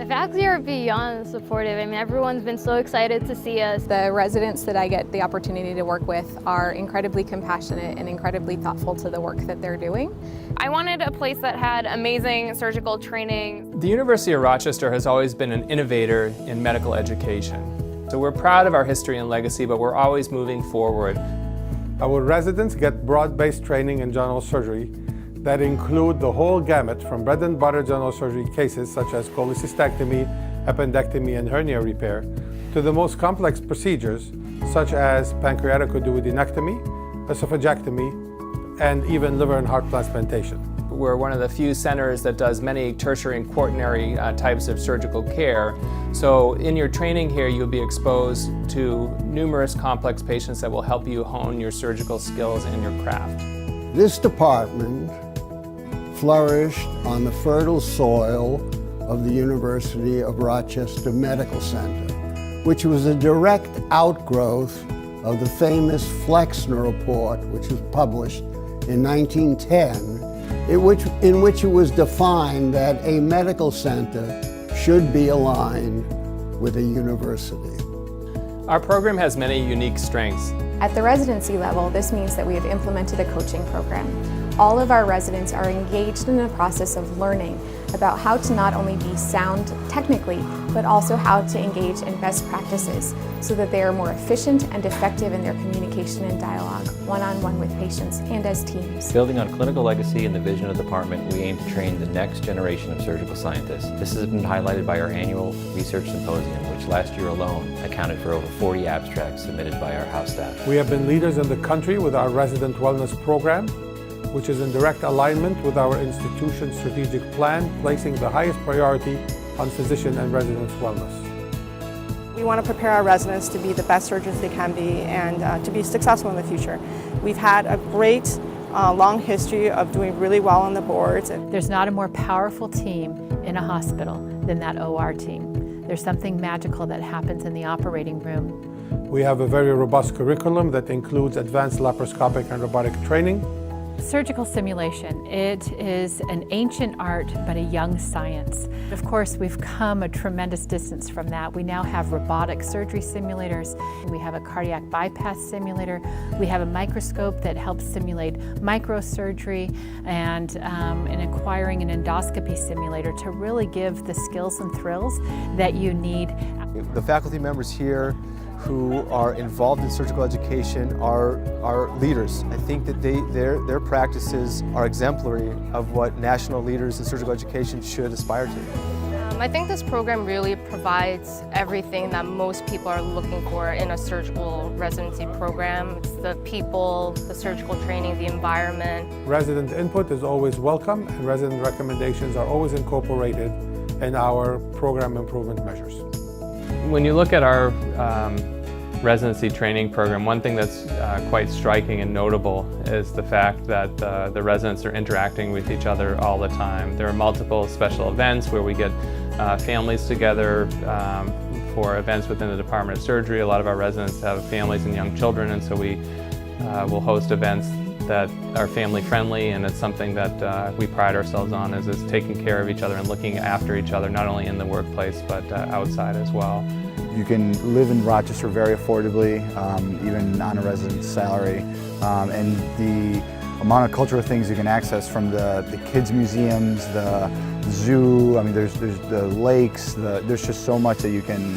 The faculty are beyond supportive. I mean, everyone's been so excited to see us. The residents that I get the opportunity to work with are incredibly compassionate and incredibly thoughtful to the work that they're doing. I wanted a place that had amazing surgical training. The University of Rochester has always been an innovator in medical education. So we're proud of our history and legacy, but we're always moving forward. Our residents get broad-based training in general surgery that include the whole gamut from bread and butter general surgery cases such as cholecystectomy, appendectomy, and hernia repair to the most complex procedures such as pancreatic duodenectomy, esophagectomy, and even liver and heart transplantation. We're one of the few centers that does many tertiary and quaternary types of surgical care. So in your training here, you'll be exposed to numerous complex patients that will help you hone your surgical skills and your craft. This department flourished on the fertile soil of the University of Rochester Medical Center, which was a direct outgrowth of the famous Flexner Report, which was published in 1910, in which it was defined that a medical center should be aligned with a university. Our program has many unique strengths. At the residency level, this means that we have implemented a coaching program. All of our residents are engaged in a process of learning about how to not only be sound technically, but also how to engage in best practices so that they are more efficient and effective in their communication and dialogue, one-on-one with patients and as teams. Building on clinical legacy and the vision of the department, we aim to train the next generation of surgical scientists. This has been highlighted by our annual research symposium, which last year alone accounted for over 40 abstracts submitted by our house staff. We have been leaders in the country with our resident wellness program, which is in direct alignment with our institution's strategic plan, placing the highest priority on physician and residents' wellness. We want to prepare our residents to be the best surgeons they can be and to be successful in the future. We've had a great long history of doing really well on the boards. There's not a more powerful team in a hospital than that OR team. There's something magical that happens in the operating room. We have a very robust curriculum that includes advanced laparoscopic and robotic training. Surgical simulation, it is an ancient art but a young science. Of course, we've come a tremendous distance from that. We now have robotic surgery simulators, we have a cardiac bypass simulator, we have a microscope that helps simulate microsurgery, and acquiring an endoscopy simulator to really give the skills and thrills that you need. The faculty members here who are involved in surgical education are leaders. I think that their practices are exemplary of what national leaders in surgical education should aspire to. I think this program really provides everything that most people are looking for in a surgical residency program. It's the people, the surgical training, the environment. Resident input is always welcome, and resident recommendations are always incorporated in our program improvement measures. When you look at our residency training program, one thing that's quite striking and notable is the fact that the residents are interacting with each other all the time. There are multiple special events where we get families together for events within the Department of Surgery. A lot of our residents have families and young children, and so we will host events that are family friendly, and it's something that we pride ourselves on, is taking care of each other and looking after each other, not only in the workplace but outside as well. You can live in Rochester very affordably, even on a residence salary, and the amount of cultural things you can access from the kids' museums, the zoo, I mean there's the lakes, there's just so much that you can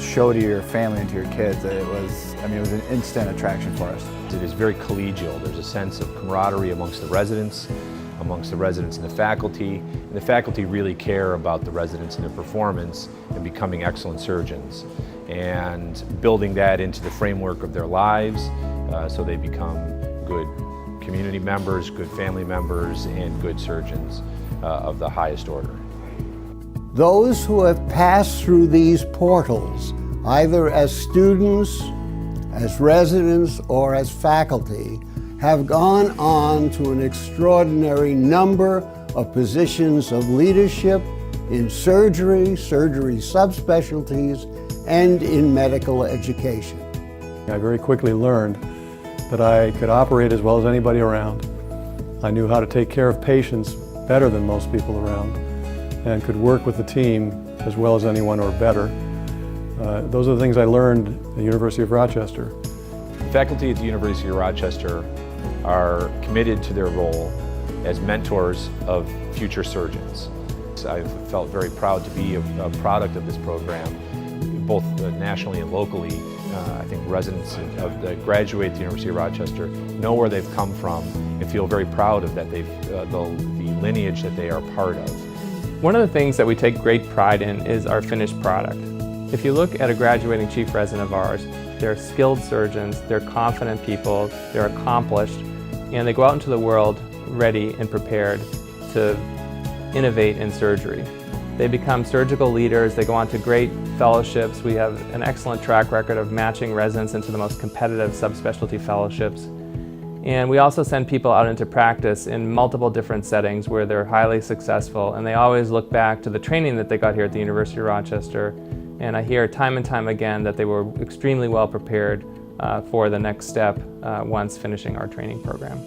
show to your family and to your kids. It was an instant attraction for us. It is very collegial. There's a sense of camaraderie amongst the residents and the faculty. And the faculty really care about the residents and their performance and becoming excellent surgeons, and building that into the framework of their lives so they become good community members, good family members, and good surgeons of the highest order. Those who have passed through these portals, either as students, as residents, or as faculty, have gone on to an extraordinary number of positions of leadership in surgery, surgery subspecialties, and in medical education. I very quickly learned that I could operate as well as anybody around. I knew how to take care of patients better than most people around. and could work with the team as well as anyone or better. Those are the things I learned at the University of Rochester. The faculty at the University of Rochester are committed to their role as mentors of future surgeons. I've felt very proud to be a product of this program, both nationally and locally. I think residents of the graduate at the University of Rochester know where they've come from and feel very proud of that the lineage that they are part of. One of the things that we take great pride in is our finished product. If you look at a graduating chief resident of ours, they're skilled surgeons, they're confident people, they're accomplished, and they go out into the world ready and prepared to innovate in surgery. They become surgical leaders, they go on to great fellowships. We have an excellent track record of matching residents into the most competitive subspecialty fellowships. And we also send people out into practice in multiple different settings where they're highly successful, and they always look back to the training that they got here at the University of Rochester. And I hear time and time again that they were extremely well prepared for the next step once finishing our training program.